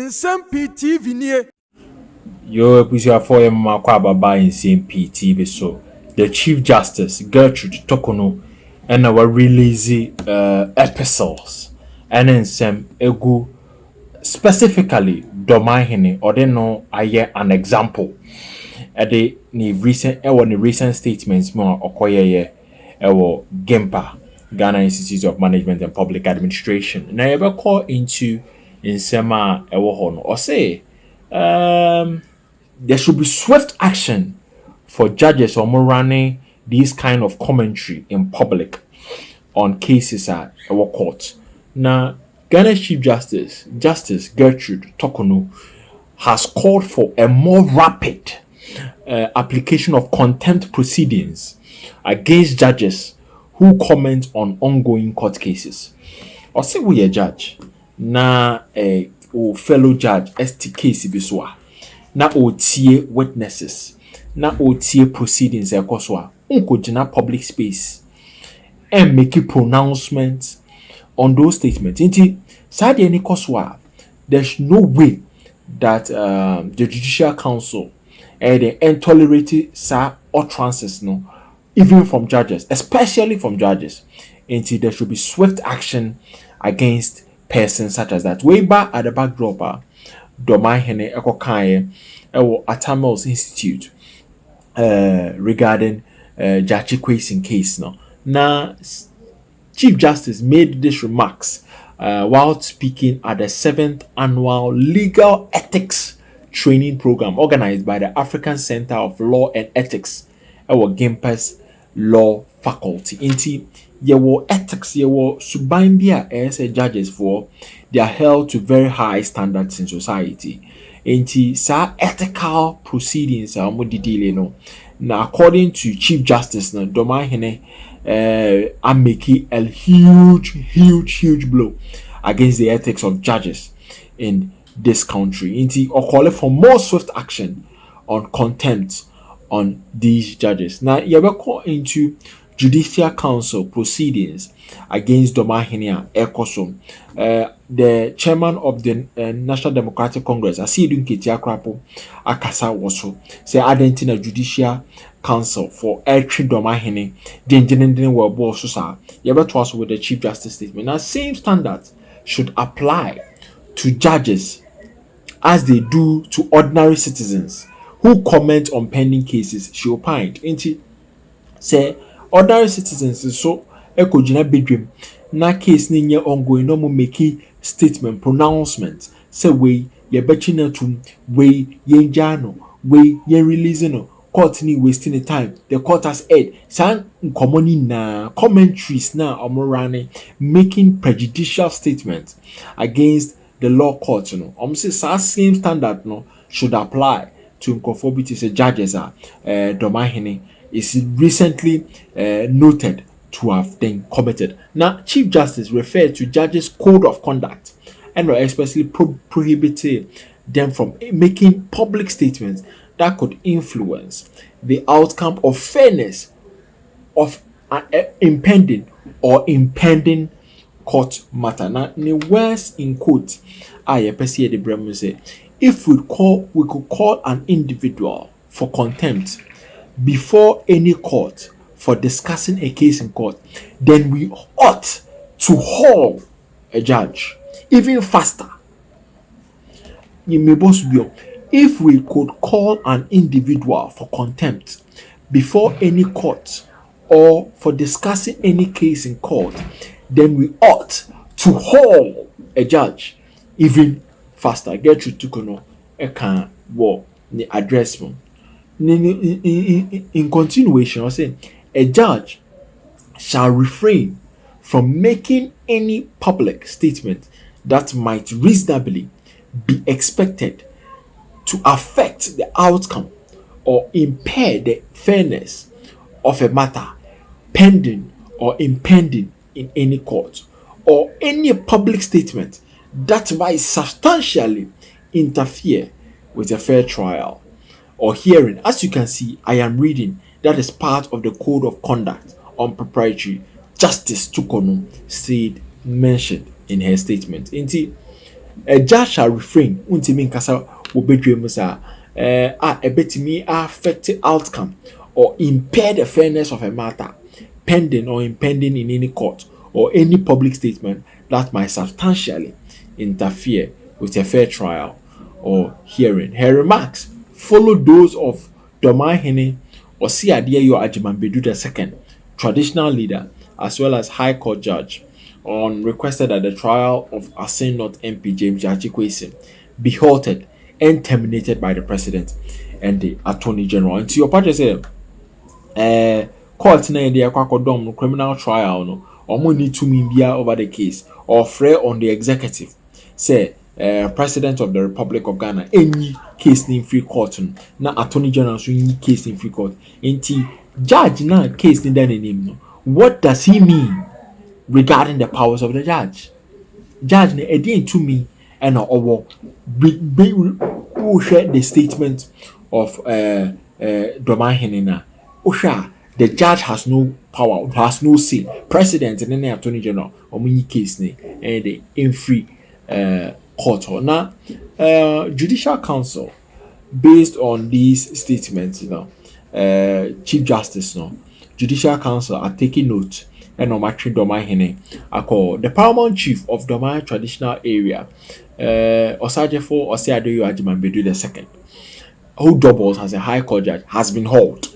Nsem-Pii TV nie. Yo, ebusia for him makwa baba Nsem-Pii TV so the Chief Justice Gertrude Tokono and our release epistles and Nsem egu specifically Dormaahene or they know aye an example at the recent statements more okoye ewo GIMPA Ghana Institute of Management and Public Administration. Now you ever call into Nsema ewo hono or say there should be swift action for judges or more running these kind of commentary in public on cases at our court. Now, Ghana's Chief Justice Gertrude Tokono, has called for a more rapid application of contempt proceedings against judges who comment on ongoing court cases. Or say we a judge, na a fellow judge ST case biswa. Na otie witnesses na otie proceedings ekoswa unko jina public space and make pronouncements on those statements inti sade any koswa there's no way that the Judicial Council and tolerate sa utterances no even from judges, especially from judges, until there should be swift action against persons such as that. Way back at the backdrop Dormaahene kaayɛ at Tamils Institute regarding Judge Mensah case now. Now, Chief Justice made these remarks while speaking at the 7th annual Legal Ethics Training Program organized by the African Center of Law and Ethics GIMPA's Law Faculty. Inti yewo ethics yewo suban bia as judges for they are held to very high standards in society. Inti sa ethical proceedings are more detailed no. Now according to Chief Justice na Dormaahene am making a huge blow against the ethics of judges in this country. Inti or call for more swift action on contempt on these judges. Now you ever call into Judicial Council proceedings against Dormaahene Ekosom. The chairman of the National Democratic Congress, Asiedun Ketiakrapo Akasa Woso, say Argentina Judicial Council for Ertri Dormaahene, Denjenen were boss so you ever toss with the Chief Justice statement. Now same standards should apply to judges as they do to ordinary citizens who comment on pending cases. She opined into say ordinary citizens so ekojina bedwem na case ni nye ongoing no mo make statement pronouncement say we ye bechi na tum we yenja no we ye release no court ni wasting the time the court has aired san nkomoni na commentaries na omorane making prejudicial statements against the law court no say same standard no should apply to conformity say judges are Dormaahene is recently noted to have been committed. Now, Chief Justice referred to judges' code of conduct and especially prohibited them from making public statements that could influence the outcome of fairness of an impending court matter. Now, in the words in quote, I the Bremen say, if we could call an individual for contempt before any court for discussing a case in court, then we ought to haul a judge even faster. If we could call an individual for contempt before any court or for discussing any case in court, then we ought to haul a judge even faster. Gertrude Tokono can war the address me. In continuation, I say a judge shall refrain from making any public statement that might reasonably be expected to affect the outcome or impair the fairness of a matter pending or impending in any court, or any public statement that might substantially interfere with a fair trial or hearing. As you can see, I am reading that is part of the Code of Conduct on Proprietary. Justice Tokono mentioned in her statement. Indeed, a judge shall refrain untimi nkasa obedwem sa ebetimi affect the outcome or impair the fairness of a matter pending or impending in any court or any public statement that might substantially interfere with a fair trial or hearing. Her remarks follow those of Dormaahene Osiadeyo Agyeman-Badu II, traditional leader as well as High Court judge, on requested that the trial of Assin North MP James Gyakye be halted and terminated by the president and the attorney general. And to your part, say, court na the akwakodom criminal trial no, omo need to mean over the case or fray on the executive. Say, president of the Republic of Ghana, any case in free court, na attorney general so any case in free court. Enti judge na case in that name no. What does he mean regarding the powers of the judge? Judge ne edin to me and who share the statement of Dormaahene na. Osha, the judge has no power, has no say. President and any attorney general or many case ne and the in free court. Now, Judicial Council, based on these statements, Chief Justice, Judicial Council are taking note and on matching Dormaahene. I call the paramount chief of Dormaahene traditional area, Osajefo Osiadeyo Agyeman-Badu II, who doubles as a high court judge, has been hauled.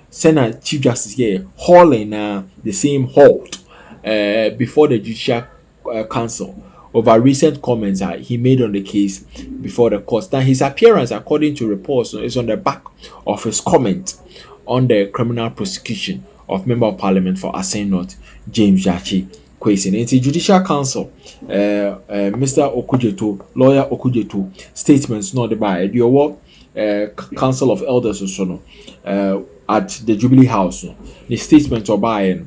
Senate Chief Justice here hauling the same halt before the Judicial Council over recent comments that he made on the case before the court. Now, his appearance, according to reports, is on the back of his comment on the criminal prosecution of Member of Parliament for Assin North, James Gyakye. In the Judicial Council, Mr. Okudzeto, lawyer Okudzeto, statements not by the Council of Elders also at the Jubilee House. The statement of by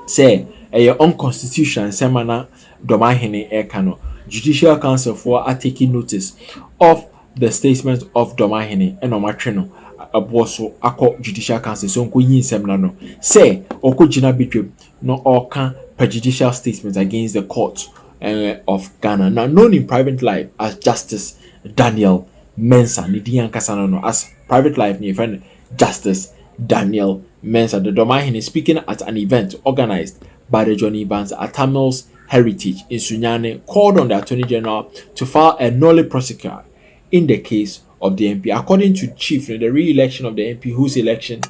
say a unconstitutional semana Dormaahene Ekano. Judicial Council for are taking notice of the statement of Dormaahene and Omatreno. Aboso akọ Judicial Council so nko yin nsem na no say okogina betwem no oka prejudicial statements against the court of Ghana, now known in private life as Justice Daniel Mensah. Nidian Kasano as private life near friend Justice Daniel Mensah. The Dormaahene speaking at an event organized by the Johnny Bands at Tamils Heritage in Sunyane called on the Attorney General to file a nolle prosequi in the case of the MP. According to Chief, the re-election of the MP whose election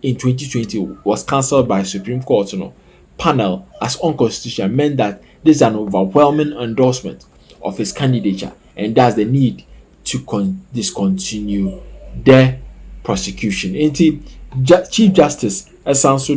in 2020 was cancelled by Supreme Court panel as unconstitutional meant that this is an overwhelming endorsement of his candidature and thus the need to discontinue the prosecution. Chief Justice Esanso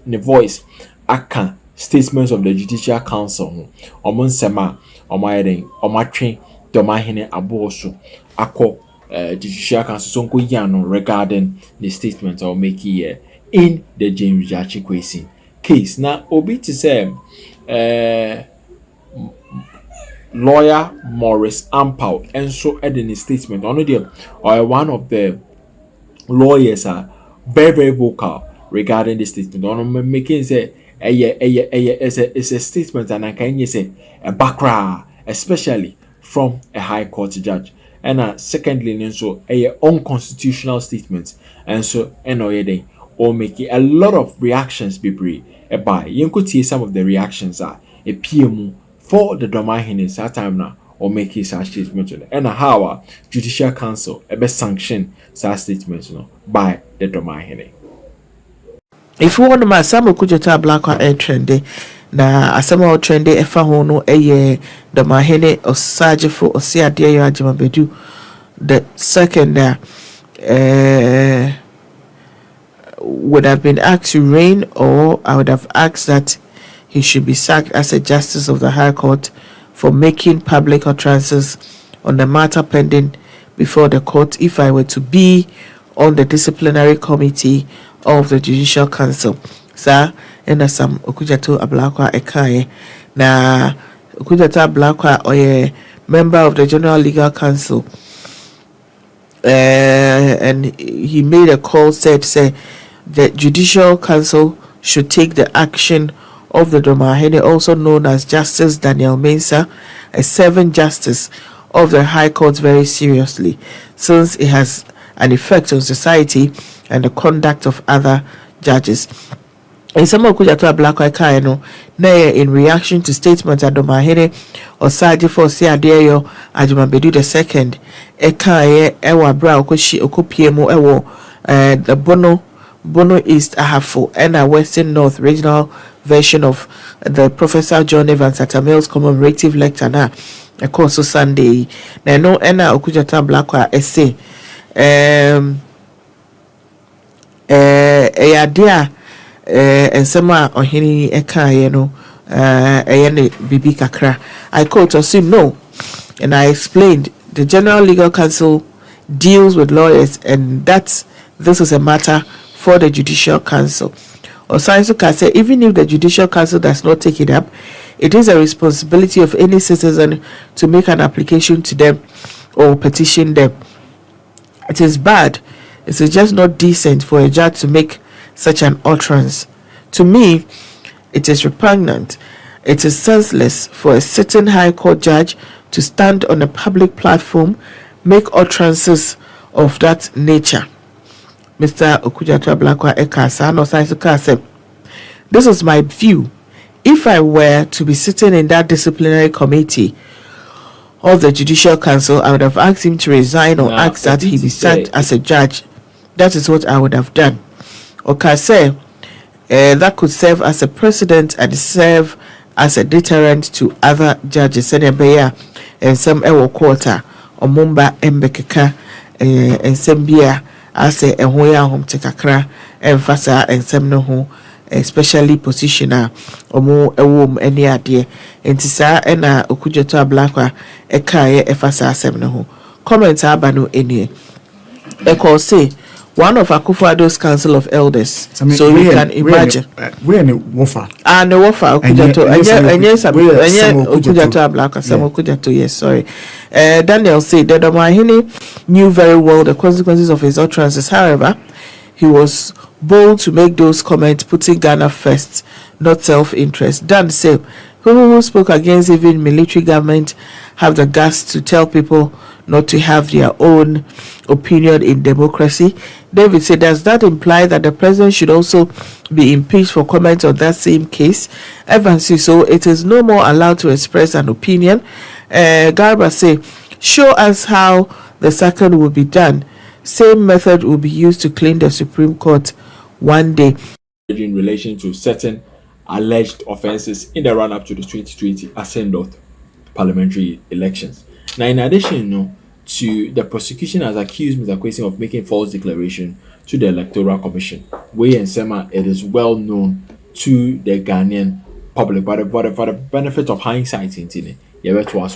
the voice aka statements of the Judicial Council Nsem-Pii Omatwe Dormaahene aboso akọ Judicial Council so nko yano regarding the statement or make here in the James Gyakye case. Now obi to say lawyer Morris Ampao and so adding a statement on the or one of the lawyers are very vocal regarding the statement on making say it's a statement and I can say a background especially from a high court judge. And secondly, so a unconstitutional statement, and so or making a lot of reactions be by you could see some of the reactions are a PMU for the Dormaahene that time now or making such statements and how Judicial Council a best sanction such statements by the Dormaahene. If you want to some Okudzeto black or trendy. Na asema o trende efa ho no eye Dormaahene Osajefo Osiadeyo Agyeman-Badu the second would have been asked to reign, or I would have asked that he should be sacked as a justice of the High Court for making public utterances on the matter pending before the court if I were to be on the disciplinary committee of the Judicial Council. Sir, and some Okudzeto ablakwa ekaye na Okudzeto ablakwa oye member of the General Legal Council, and he made a call, say the Judicial Council should take the action of the Dormaahene, also known as Justice Daniel Mensah, a 7th Justice of the High Court, very seriously, since it has an effect on society and the conduct of other judges. In some Okudzeto Black Kaayɛ no, na in reaction to statements that Dormaahene Osagyefo for Adeyo Ajumabedu II kaayɛ ɛwɔ abra okopie mu ɛwɔ the Bono East Ahafo and a Western North regional version of the Professor John Evans Atamil's commemorative lecture na ɛkɔɔ so Sunday na no ɛna Okudzeto Black essay ɛyɛ nsɛm a ɔhene ɛkaayɛ no ɛyɛ ne bibi kakra. I quote or say no, and I explained the General Legal Council deals with lawyers and that this is a matter for the Judicial Council. Osagyefo can say even if the Judicial Council does not take it up, it is a responsibility of any citizen to make an application to them or petition them. It is bad. It is just not decent for a judge to make such an utterance. To me, it is repugnant. It is senseless for a sitting High Court judge to stand on a public platform, make utterances of that nature. Mr. Okudzeto Blakwa Ekasa no said, this is my view. If I were to be sitting in that disciplinary committee of the Judicial Council, I would have asked him to resign or ask that he be sacked as a judge. That is what I would have done. Okase, that could serve as a precedent and serve as a deterrent to other judges. Senebeya and some ewo quarter or Mumba Mbekeka and Sembia as a Hoya home tekakra and Fasa and Semnoho, especially positioner or more a womb any idea. And Tisa and Okudzeto Blakwa Ekaye Efasa Semnoho. Comment abano any. Eko say one of Akufo-Addo's Council of Elders. So you can imagine. Where any wafa? And the wafa Okudzeto. And Okudzeto Blakwa. Some Okudzeto. Yes, sorry. Daniel said that Dormaahene knew very well the consequences of his utterances. However, he was bold to make those comments, putting Ghana first, not self-interest. Dan said, people who spoke against even military government have the guts to tell people not to have their own opinion in democracy. David said, does that imply that the president should also be impeached for comments on that same case? Evans said, so it is no more allowed to express an opinion. Garba said, show us how the sacking will be done. Same method will be used to clean the Supreme Court one day. In relation to certain alleged offences in the run-up to the 2020 Ascendant parliamentary elections. Now, in addition to the prosecution has accused Mr. Kwesi of making false declaration to the Electoral Commission, where Nsem-Pii, it is well known to the Ghanaian public, but for the benefit of hindsight, so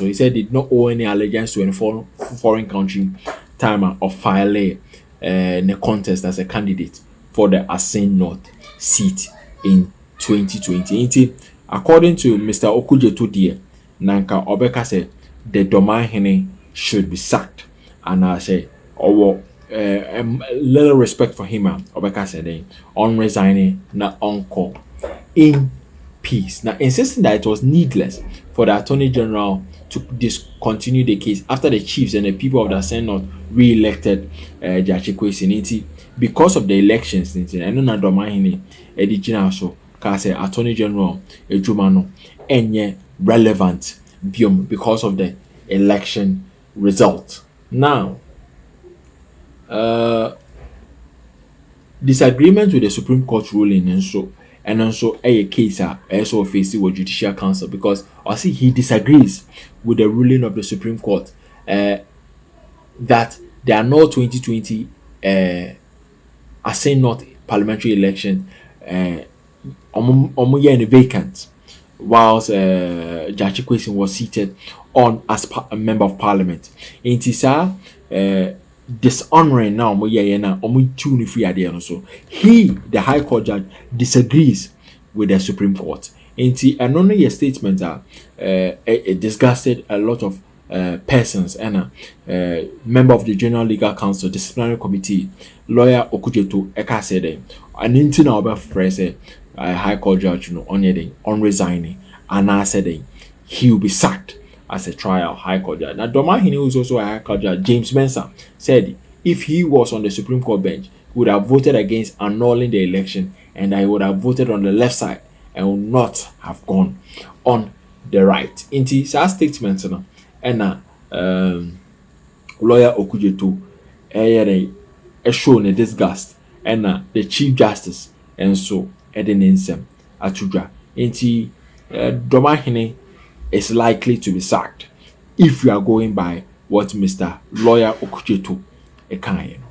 he said he did not owe any allegiance to any foreign country time of filing a contest as a candidate for the Ascendant seat in 2020. According to Mr. Okudzeto, Nanka Obeka said the Dormaahene should be sacked, and I say, little respect for him. Obeka said, on resigning, na uncle in peace. Now, insisting that it was needless for the Attorney General to discontinue the case after the chiefs and the people of the Senate re-elected Judge Kwesi because of the elections. I know that Dormaahene Edichina so say Attorney General Ejumano enye relevant because of the election result. Now, disagreement with the Supreme Court ruling and also a case also faced with Judicial Council because I see he disagrees with the ruling of the Supreme Court that there are no 2020 not parliamentary election vacant whilst Judge Kwesi was seated on as a member of parliament. In Tisa dishonoring now so he, the High Court judge, disagrees with the Supreme Court. And only your statement it disgusted a lot of persons and member of the General Legal Council Disciplinary Committee, lawyer Okudzeto Eka said and into our phrase high court judge no on yet on resigning, and I said he will be sacked as a trial high court judge. Now Dormaahene, who is also a high court judge, James Mensah, said if he was on the Supreme Court bench, he would have voted against annulling the election, and I would have voted on the left side and would not have gone on the right. Inti sa statement no, and lawyer Okudzeto show ne disgust, and the Chief Justice and so Eden Nsem atudwa. Inti Dormaahene is likely to be sacked if you are going by what Mr. Lawyer Okudzeto kaayɛ no.